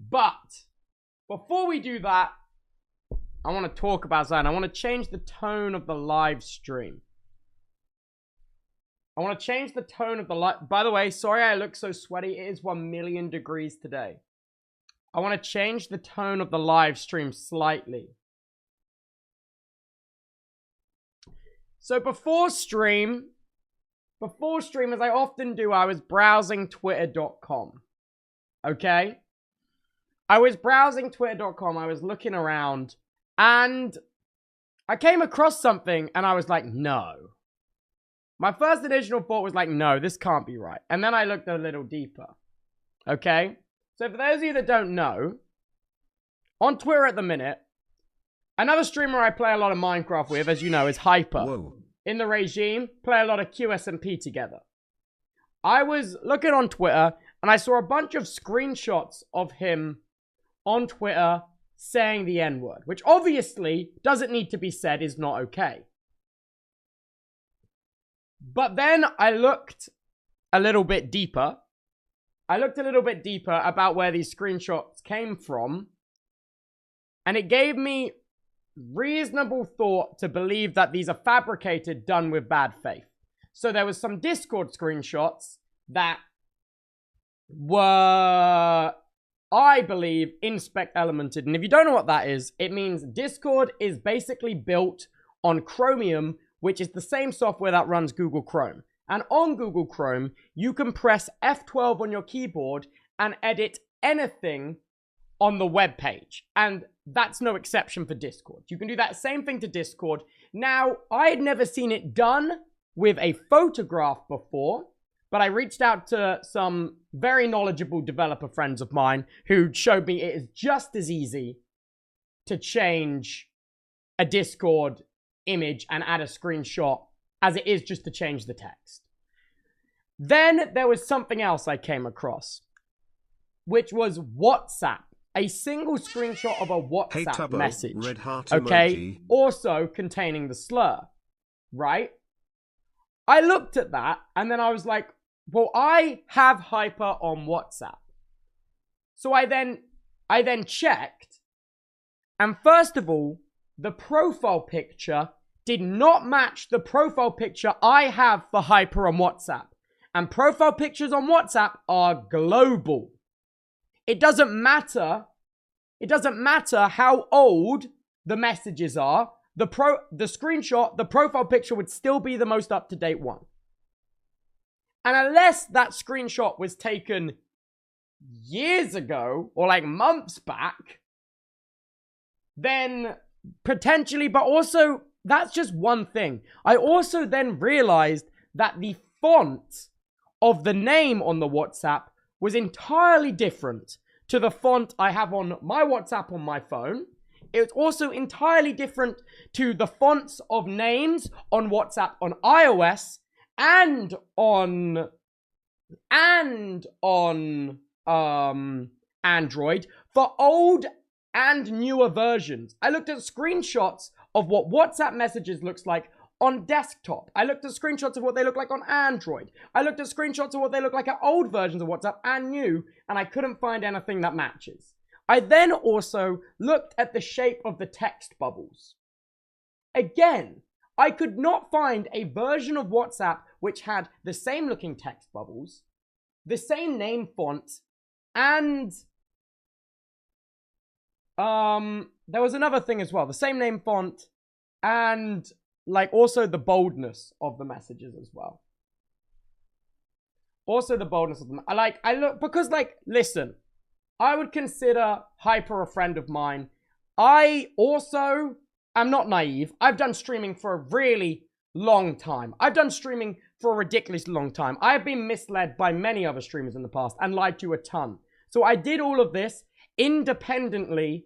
But before we do that, I want to talk about something. I want to change the tone of the live stream. I want to change the tone of the live... By the way, sorry I look so sweaty. It is 1,000,000 degrees today. I want to change the tone of the live stream slightly. So before stream, as I often do, I was browsing twitter.com. Okay? I was browsing twitter.com. I was looking around. And I came across something and I was like, no. My first initial thought was like, no, this can't be right. And then I looked a little deeper. Okay? So for those of you that don't know, on Twitter at the minute, another streamer I play a lot of Minecraft with, as you know, is Hyper. Whoa. In the regime, play a lot of QSMP together. I was looking on Twitter and I saw a bunch of screenshots of him on Twitter saying the N-word, which obviously doesn't need to be said, is not okay. But then I looked a little bit deeper. About where these screenshots came from. And it gave me reasonable thought to believe that these are fabricated, done with bad faith. So there was some Discord screenshots that were, I believe, inspect elemented. And if you don't know what that is, it means Discord is basically built on Chromium, which is the same software that runs Google Chrome. And on Google Chrome, you can press F12 on your keyboard and edit anything on the web page. And that's no exception for Discord. You can do that same thing to Discord. Now, I had never seen it done with a photograph before, but I reached out to some very knowledgeable developer friends of mine who showed me it is just as easy to change a Discord image and add a screenshot as it is just to change the text. Then there was something else I came across, which was WhatsApp. A single screenshot of a WhatsApp Tubbo, message, red heart okay, emoji. Also containing the slur, right? I looked at that and then I was like, well, I have Hyper on WhatsApp. So I then checked, and first of all, the profile picture did not match the profile picture I have for Hyper on WhatsApp. And profile pictures on WhatsApp are global. It doesn't matter how old the messages are. The screenshot, the profile picture would still be the most up-to-date one. And unless that screenshot was taken years ago or like months back, then potentially, but also that's just one thing. I also then realized that the font of the name on the WhatsApp was entirely different to the font I have on my WhatsApp on my phone. It was also entirely different to the fonts of names on WhatsApp on iOS and on Android for old and newer versions. I looked at screenshots of what WhatsApp messages looks like on desktop. I looked at screenshots of what they look like on Android. I looked at screenshots of what they look like at old versions of WhatsApp and new, and I couldn't find anything that matches. I then also looked at the shape of the text bubbles. Again, I could not find a version of WhatsApp which had the same looking text bubbles, the same name font, and there was another thing as well, the same name font, and like also the boldness of the messages as well. Also the boldness of them. Listen, I would consider Hyper a friend of mine. I also am not naive. I've done streaming for a really long time. I've done streaming for a ridiculously long time. I have been misled by many other streamers in the past and lied to a ton. So I did all of this independently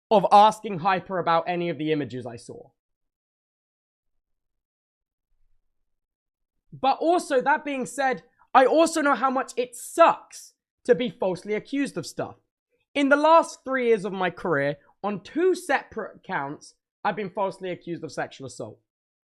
of asking Hyper about any of the images I saw. But also, that being said, I also know how much it sucks to be falsely accused of stuff. In the last 3 years of my career, on 2 separate accounts, I've been falsely accused of sexual assault.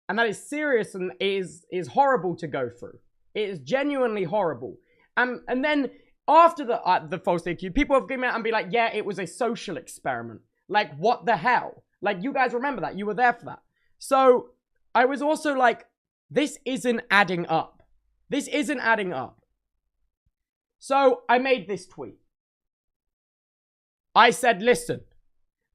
And that is serious and is horrible to go through. It is genuinely horrible. And then after the falsely accused, people have come out and be like, yeah, it was a social experiment. Like, what the hell? Like, you guys remember that. You were there for that. So I was also like, this isn't adding up. This isn't adding up. So I made this tweet. I said, listen,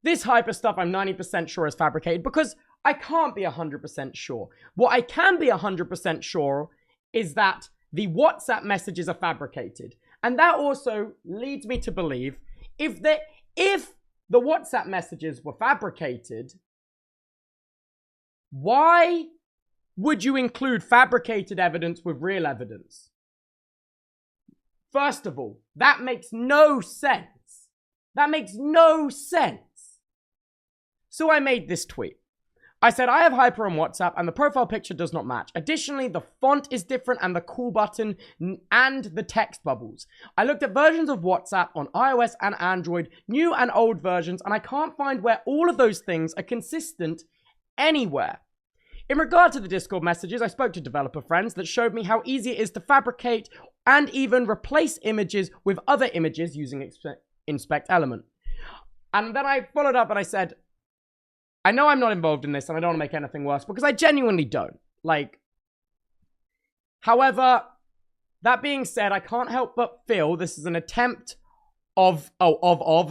this hyper stuff I'm 90% sure is fabricated because I can't be 100% sure. What I can be 100% sure is that the WhatsApp messages are fabricated. And that also leads me to believe if the WhatsApp messages were fabricated, why would you include fabricated evidence with real evidence? First of all, that makes no sense. That makes no sense. So I made this tweet. I said, I have hyper on WhatsApp and the profile picture does not match. Additionally, the font is different and the call button and the text bubbles. I looked at versions of WhatsApp on iOS and Android, new and old versions, and I can't find where all of those things are consistent anywhere. In regard to the Discord messages, I spoke to developer friends that showed me how easy it is to fabricate and even replace images with other images using inspect element. And then I followed up and I said, I know I'm not involved in this and I don't want to make anything worse because I genuinely don't. Like, however, that being said, I can't help but feel this is an attempt of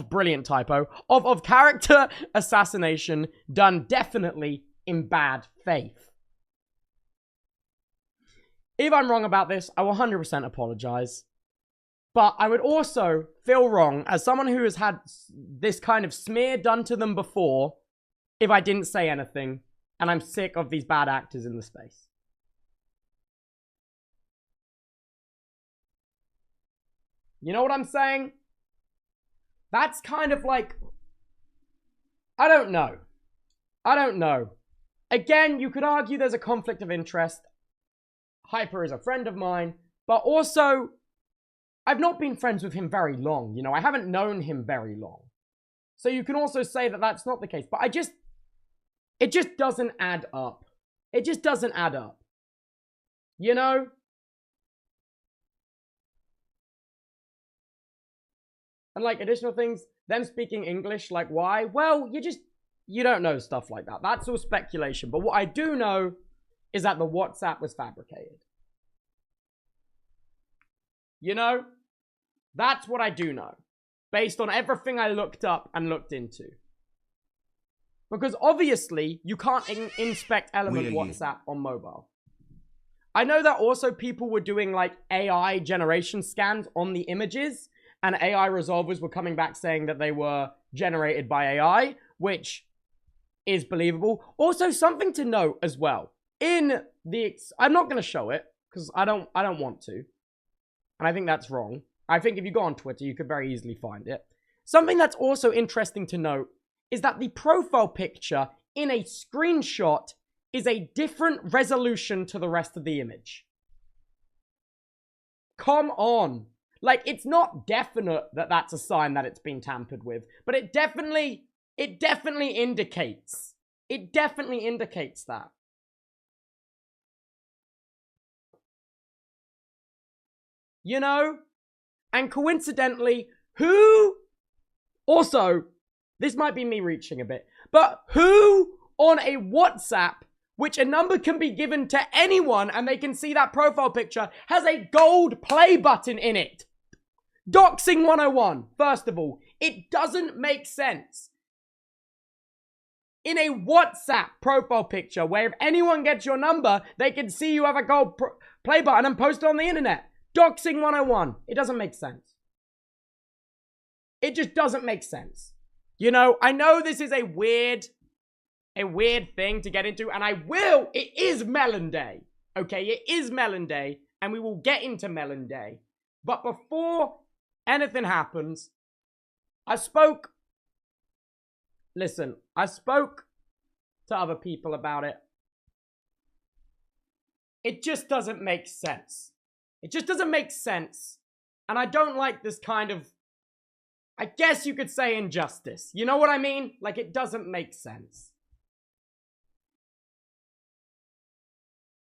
brilliant typo, of character assassination done definitely in bad faith. If I'm wrong about this, I will 100% apologize. But I would also feel wrong as someone who has had this kind of smear done to them before if I didn't say anything, and I'm sick of these bad actors in the space. You know what I'm saying? That's kind of like, I don't know. I don't know. Again, you could argue there's a conflict of interest. Hyper is a friend of mine, but also, I've not been friends with him very long. You know, I haven't known him very long. So you can also say that that's not the case, but it just doesn't add up. It just doesn't add up. You know? And like additional things, them speaking English, like why? Well, you don't know stuff like that. That's all speculation. But what I do know is that the WhatsApp was fabricated. You know? That's what I do know. Based on everything I looked up and looked into. Because obviously, you can't inspect element WhatsApp on mobile. I know that also people were doing like AI generation scans on the images, and AI resolvers were coming back saying that they were generated by AI, which is believable. Also, something to note as well. In the... I'm not going to show it, because I don't want to. And I think that's wrong. I think if you go on Twitter, you could very easily find it. Something that's also interesting to note is that the profile picture in a screenshot is a different resolution to the rest of the image. Come on. Like, it's not definite that that's a sign that it's been tampered with, but it definitely indicates. It definitely indicates that. You know? And coincidentally, who... Also, this might be me reaching a bit, but who on a WhatsApp, which a number can be given to anyone and they can see that profile picture, has a gold play button in it? Doxing 101, first of all. It doesn't make sense. In a WhatsApp profile picture where if anyone gets your number, they can see you have a gold play button and post it on the internet. Doxing 101. It doesn't make sense. It just doesn't make sense. You know, I know this is a weird thing to get into, and it is Melon Day. Okay, it is Melon Day, and we will get into Melon Day. But before anything happens, I spoke to other people about it. It just doesn't make sense. It just doesn't make sense. And I don't like this kind of, I guess you could say, injustice. You know what I mean? Like, it doesn't make sense.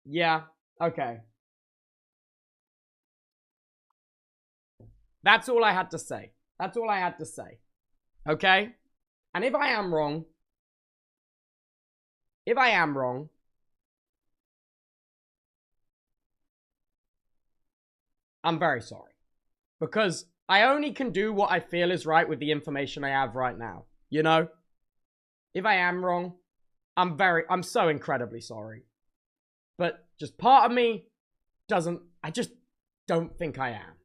Yeah, okay. That's all I had to say. That's all I had to say. Okay? And if I am wrong, I'm very sorry. Because I only can do what I feel is right with the information I have right now. You know? If I am wrong, I'm so incredibly sorry. But just part of me I just don't think I am.